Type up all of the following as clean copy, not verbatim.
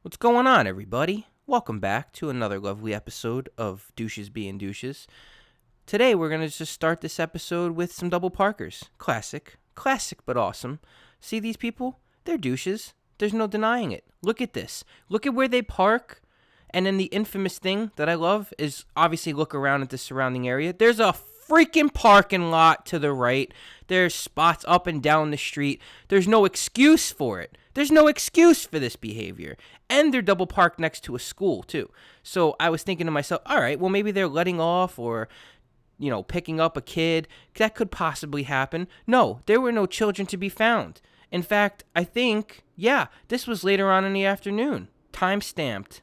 What's going on, everybody? Welcome back to another lovely episode of Douches being Douches. Today, we're going to just start this episode with some double parkers. Classic but awesome. See these people? They're douches. There's no denying it. Look at this. Look at where they park. And then the infamous thing that I love is obviously look around at the surrounding area. There's a freaking parking lot to the right. There's spots up and down the street. There's no excuse for it. There's no excuse for this behavior. And they're double parked next to a school, too. So I was thinking to myself, all right, well, maybe they're letting off or, picking up a kid. That could possibly happen. No, there were no children to be found. In fact, I think, this was later on in the afternoon. Time-stamped.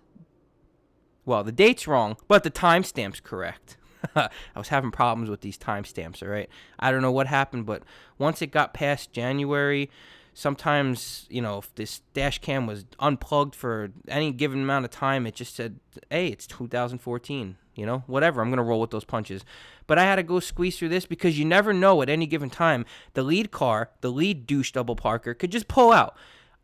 Well, the date's wrong, but the timestamp's correct. I was having problems with these timestamps, all right? I don't know what happened, but once it got past January, sometimes, if this dash cam was unplugged for any given amount of time, it just said, hey, it's 2014, whatever. I'm going to roll with those punches. But I had to go squeeze through this because you never know at any given time. The lead douche double parker could just pull out.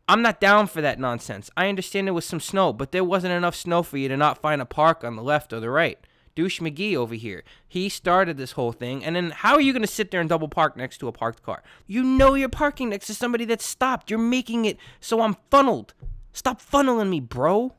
I'm not down for that nonsense. I understand there was some snow, but there wasn't enough snow for you to not find a park on the left or the right. Douche McGee over here. He started this whole thing, and then how are you going to sit there and double park next to a parked car? You know you're parking next to somebody that's stopped. You're making it so I'm funneled. Stop funneling me, bro.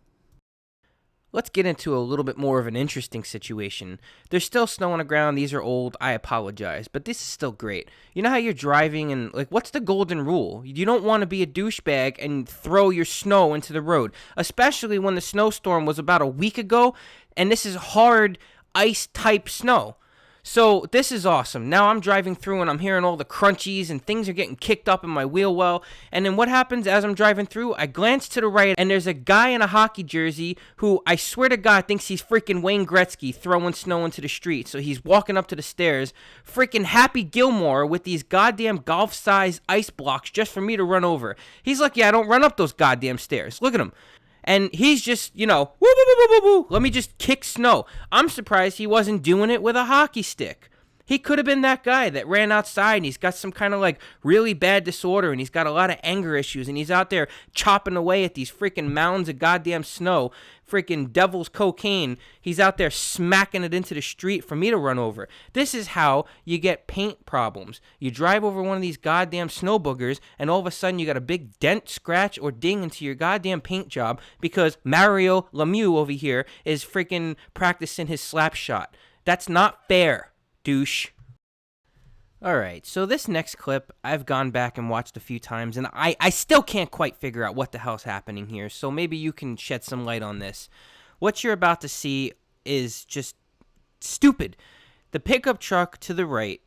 Let's get into a little bit more of an interesting situation. There's still snow on the ground. These are old. I apologize, but this is still great. You know how you're driving and, what's the golden rule? You don't want to be a douchebag and throw your snow into the road, especially when the snowstorm was about a week ago, and this is hard ice-type snow. So this is awesome. Now I'm driving through and I'm hearing all the crunchies and things are getting kicked up in my wheel well. And then what happens as I'm driving through? I glance to the right and there's a guy in a hockey jersey who I swear to God thinks he's freaking Wayne Gretzky throwing snow into the street. So he's walking up to the stairs, freaking Happy Gilmore with these goddamn golf-sized ice blocks just for me to run over. He's like, I don't run up those goddamn stairs. Look at him. And he's just, woo, woo, woo, woo, woo, woo. Let me just kick snow. I'm surprised he wasn't doing it with a hockey stick. He could have been that guy that ran outside and he's got some kind of really bad disorder and he's got a lot of anger issues and he's out there chopping away at these freaking mounds of goddamn snow, freaking devil's cocaine. He's out there smacking it into the street for me to run over. This is how you get paint problems. You drive over one of these goddamn snow boogers and all of a sudden you got a big dent, scratch, or ding into your goddamn paint job because Mario Lemieux over here is freaking practicing his slap shot. That's not fair. Douche. Alright, so this next clip, I've gone back and watched a few times, and I still can't quite figure out what the hell's happening here, so maybe you can shed some light on this. What you're about to see is just stupid. The pickup truck to the right,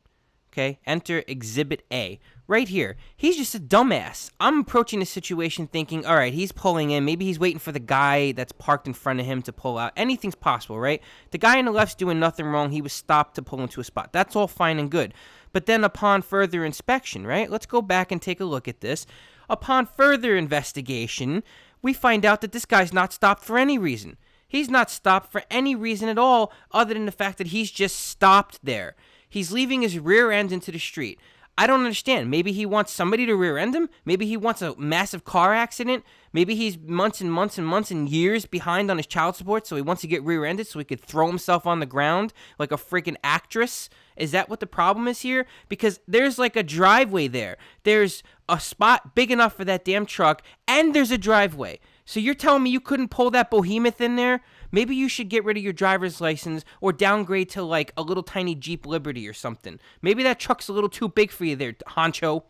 okay, enter Exhibit A. Right here, he's just a dumbass. I'm approaching the situation thinking, all right, he's pulling in. Maybe he's waiting for the guy that's parked in front of him to pull out. Anything's possible, right? The guy on the left's doing nothing wrong. He was stopped to pull into a spot. That's all fine and good. But then upon further inspection, right? Let's go back and take a look at this. Upon further investigation, we find out that this guy's not stopped for any reason. He's not stopped for any reason at all other than the fact that he's just stopped there. He's leaving his rear end into the street. I don't understand. Maybe he wants somebody to rear end him. Maybe he wants a massive car accident. Maybe he's months and months and months and years behind on his child support, so he wants to get rear-ended so he could throw himself on the ground like a freaking actress. Is that what the problem is here? Because there's a driveway there. There's a spot big enough for that damn truck, and there's a driveway. So you're telling me you couldn't pull that behemoth in there? Maybe you should get rid of your driver's license or downgrade to a little tiny Jeep Liberty or something. Maybe that truck's a little too big for you there, honcho.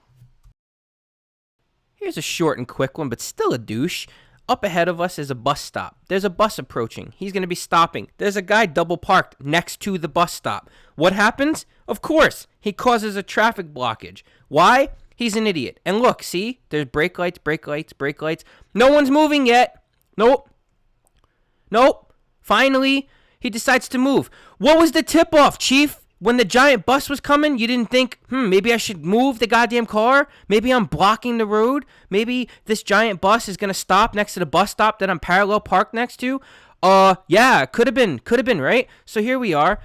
Here's a short and quick one, but still a douche. Up ahead of us is a bus stop. There's a bus approaching. He's going to be stopping. There's a guy double parked next to the bus stop. What happens? Of course, he causes a traffic blockage. Why? He's an idiot. And look, see? There's brake lights, brake lights, brake lights. No one's moving yet. Nope. Finally, he decides to move. What was the tip-off, Chief? When the giant bus was coming, you didn't think, maybe I should move the goddamn car? Maybe I'm blocking the road? Maybe this giant bus is going to stop next to the bus stop that I'm parallel parked next to? Yeah, could have been, right? So here we are,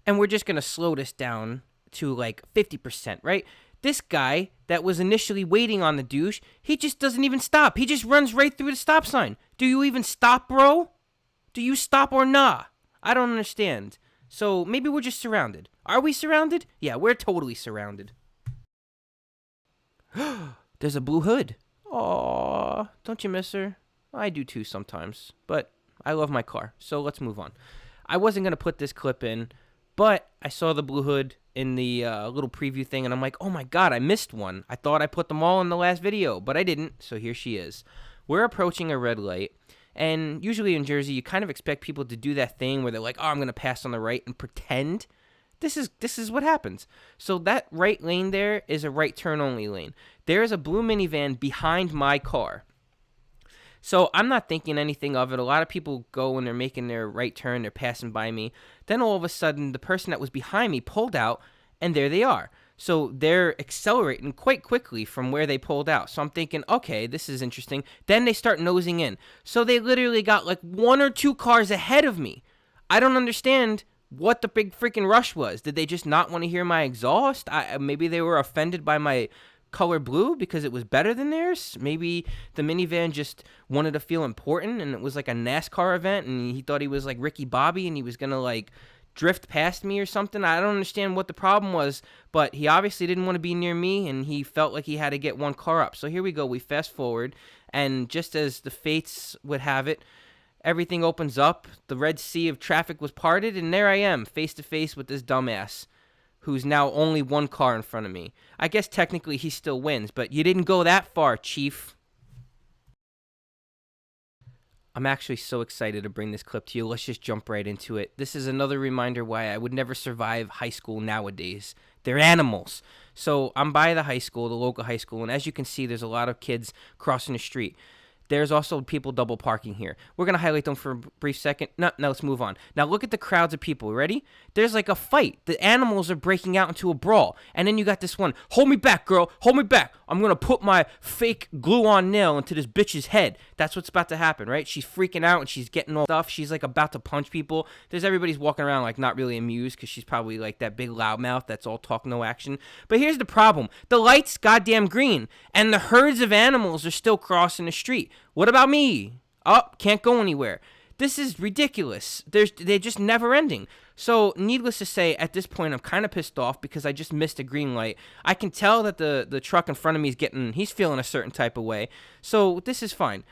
and we're just going to slow this down to 50%, right? This guy that was initially waiting on the douche, he just doesn't even stop. He just runs right through the stop sign. Do you even stop, bro? Do you stop or nah? I don't understand. So maybe we're just surrounded. Are we surrounded? Yeah, we're totally surrounded. There's a blue hood. Aw, don't you miss her? I do too sometimes, but I love my car, so let's move on. I wasn't going to put this clip in, but I saw the blue hood in the little preview thing, and I'm like, oh my god, I missed one. I thought I put them all in the last video, but I didn't, so here she is. We're approaching a red light, and usually in Jersey, you kind of expect people to do that thing where they're like, oh, I'm going to pass on the right and pretend. This is what happens. So that right lane there is a right turn only lane. There is a blue minivan behind my car. So I'm not thinking anything of it. A lot of people go when they're making their right turn, they're passing by me. Then all of a sudden, the person that was behind me pulled out, and there they are. So they're accelerating quite quickly from where they pulled out. So I'm thinking, okay, this is interesting. Then they start nosing in. So they literally got like 1 or 2 cars ahead of me. I don't understand what the big freaking rush was. Did they just not want to hear my exhaust? Maybe they were offended by my color blue because it was better than theirs. Maybe the minivan just wanted to feel important, and it was like a NASCAR event, and he thought he was like Ricky Bobby, and he was gonna like drift past me or something. I don't understand what the problem was, but he obviously didn't want to be near me, and he felt like he had to get 1 car up. So here we go. We fast forward, and just as the fates would have it, everything opens up. The Red Sea of traffic was parted, and there I am, face to face with this dumbass who's now only 1 car in front of me. I guess technically he still wins, but you didn't go that far, Chief. I'm actually so excited to bring this clip to you. Let's just jump right into it. This is another reminder why I would never survive high school nowadays. They're animals. So I'm by the high school, the local high school, and as you can see, there's a lot of kids crossing the street. There's also people double parking here. We're going to highlight them for a brief second. No, let's move on. Now look at the crowds of people. Ready? There's like a fight. The animals are breaking out into a brawl. And then you got this one. Hold me back, girl. Hold me back. I'm going to put my fake glue-on nail into this bitch's head. That's what's about to happen, right? She's freaking out and she's getting all stuff. She's like about to punch people. There's everybody's walking around like not really amused because she's probably like that big loudmouth that's all talk, no action. But here's the problem. The light's goddamn green and the herds of animals are still crossing the street. What about me? Oh, can't go anywhere. This is ridiculous. They're just never ending. So, needless to say, at this point, I'm kind of pissed off because I just missed a green light. I can tell that the truck in front of me he's feeling a certain type of way. So, this is fine.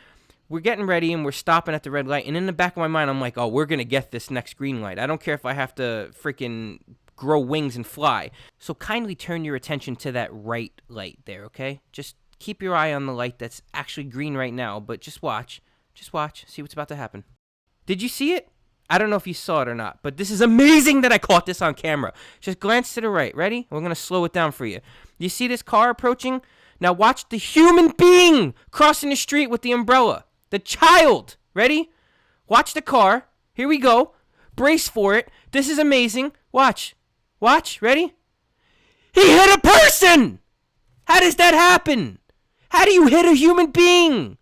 We're getting ready and we're stopping at the red light. And in the back of my mind, I'm like, oh, we're going to get this next green light. I don't care if I have to freaking grow wings and fly. So, kindly turn your attention to that right light there, okay? Just keep your eye on the light that's actually green right now, but just watch. Just watch. See what's about to happen. Did you see it? I don't know if you saw it or not, but this is amazing that I caught this on camera. Just glance to the right. Ready? We're going to slow it down for you. You see this car approaching? Now watch the human being crossing the street with the umbrella. The child. Ready? Watch the car. Here we go. Brace for it. This is amazing. Watch. Watch. Ready? He hit a person! How does that happen? How do you hit a human being?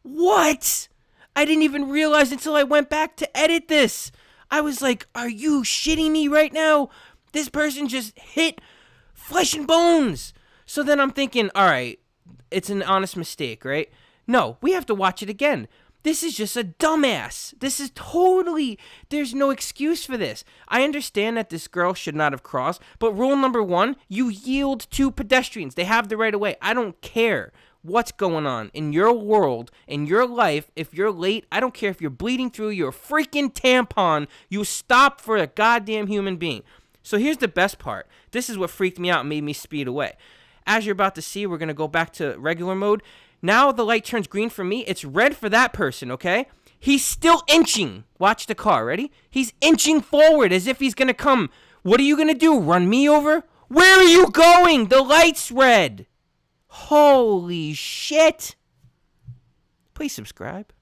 What? I didn't even realize until I went back to edit this. I was like, are you shitting me right now? This person just hit flesh and bones. So then I'm thinking, all right, it's an honest mistake, right? No, we have to watch it again. This is just a dumbass. There's no excuse for this. I understand that this girl should not have crossed, but rule number 1, you yield to pedestrians. They have the right of way. I don't care what's going on in your world, in your life. If you're late, I don't care if you're bleeding through your freaking tampon, you stop for a goddamn human being. So here's the best part. This is what freaked me out and made me speed away. As you're about to see, we're going to go back to regular mode. Now the light turns green for me. It's red for that person, okay? He's still inching. Watch the car. Ready? He's inching forward as if he's going to come. What are you going to do? Run me over? Where are you going? The light's red. Holy shit. Please subscribe.